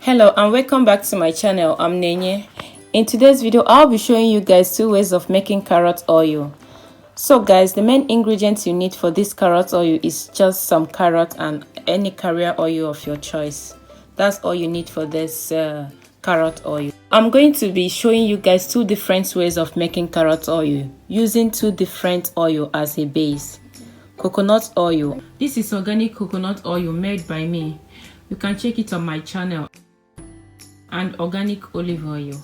Hello and welcome back to my channel. I'm Nenye. In today's video I'll be showing you guys two ways of making carrot oil. So guys, the main ingredients you need for this carrot oil is just some carrot and any carrier oil of your choice. That's all you need for this carrot oil. I'm going to be showing you guys two different ways of making carrot oil using two different oil as a base. Coconut oil. This is organic coconut oil made by me. You can check it on my channel. And organic olive oil.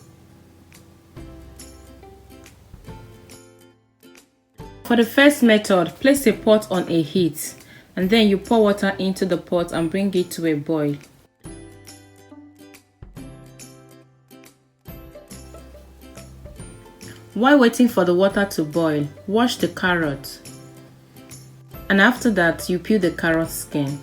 For the first method, place a pot on a heat and then you pour water into the pot and bring it to a boil. While waiting for the water to boil, wash the carrot. And after that, you peel the carrot skin.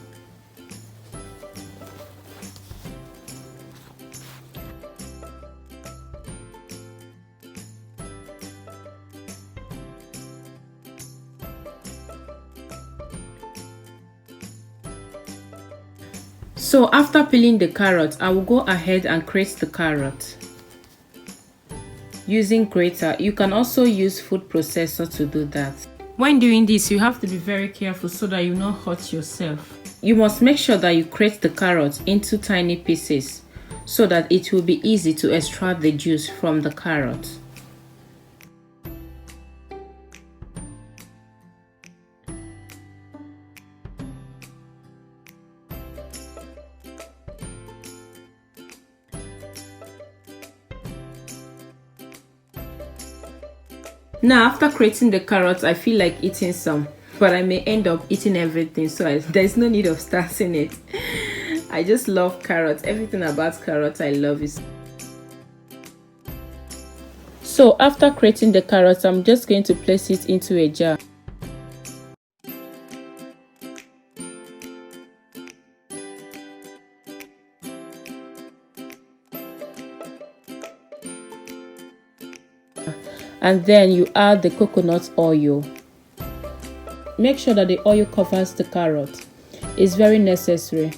So after peeling the carrot, I will go ahead and grate the carrot. Using grater, you can also use food processor to do that. When doing this, you have to be very careful so that you not hurt yourself. You must make sure that you grate the carrot into tiny pieces so that it will be easy to extract the juice from the carrot. Now after grating the carrots, I feel like eating some, but I may end up eating everything, so there's no need of starting it. I just love carrots. Everything about carrots I love it. So after grating the carrots, I'm just going to place it into a jar. And then you add the coconut oil. Make sure that the oil covers the carrot. It's very necessary.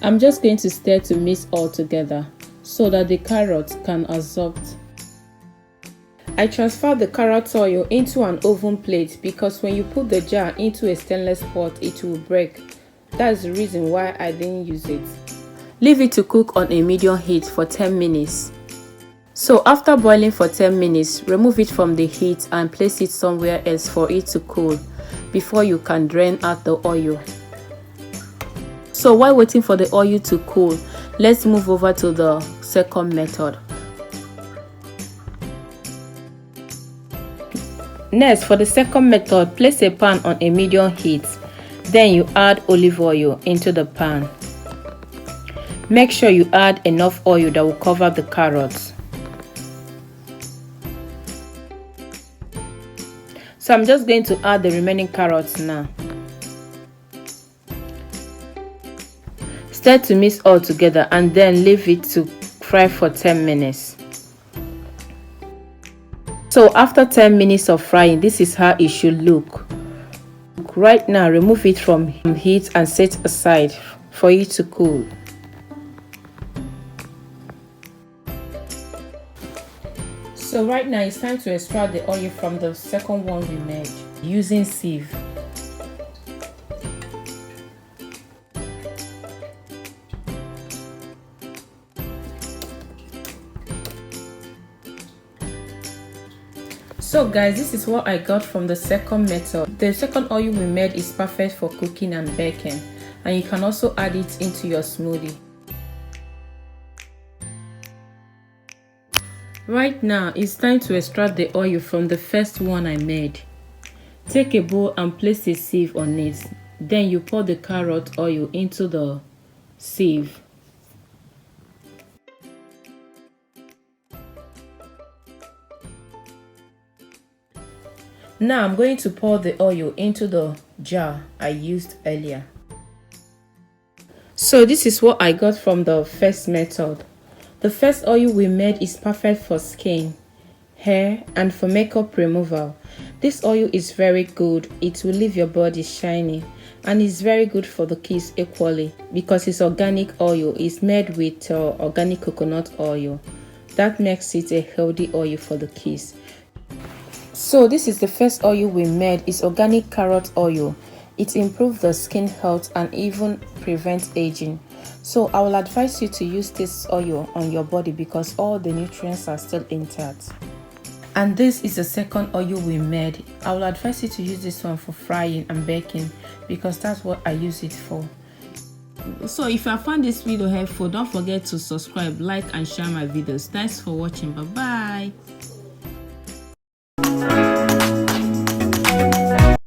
I'm just going to stir to mix all together so that the carrot can absorb. I transfer the carrot oil into an oven plate because when you put the jar into a stainless pot, it will break. That's the reason why I didn't use it. Leave it to cook on a medium heat for 10 minutes. So after boiling for 10 minutes, remove it from the heat and place it somewhere else for it to cool before you can drain out the oil. So while waiting for the oil to cool, let's move over to the second method. Next, for the second method, place a pan on a medium heat. Then you add olive oil into the pan. Make sure you add enough oil that will cover the carrots. So I'm just going to add the remaining carrots now. Stir to mix all together and then leave it to fry for 10 minutes. So after 10 minutes of frying, this is how it should look. Right now, remove it from heat and set aside for it to cool. So right now it's time to extract the oil from the second one we made using sieve. So guys, this is what I got from the second method. The second oil we made is perfect for cooking and baking, and you can also add it into your smoothie. Right now, it's time to extract the oil from the first one I made. Take a bowl and place a sieve on it. Then you pour the carrot oil into the sieve. Now I'm going to pour the oil into the jar I used earlier. So this is what I got from the first method. The first oil we made is perfect for skin, hair, and for makeup removal. This oil is very good. It will leave your body shiny, and it's very good for the kids equally because it's organic oil. It's made with organic coconut oil. That makes it a healthy oil for the kids. So this is the first oil we made. It's organic carrot oil. It improves the skin health and even prevents aging. So I will advise you to use this oil on your body because all the nutrients are still intact. And this is the second oil we made. I will advise you to use this one for frying and baking because that's what I use it for. So if you have found this video helpful, don't forget to subscribe, like and share my videos. Thanks for watching. Bye bye.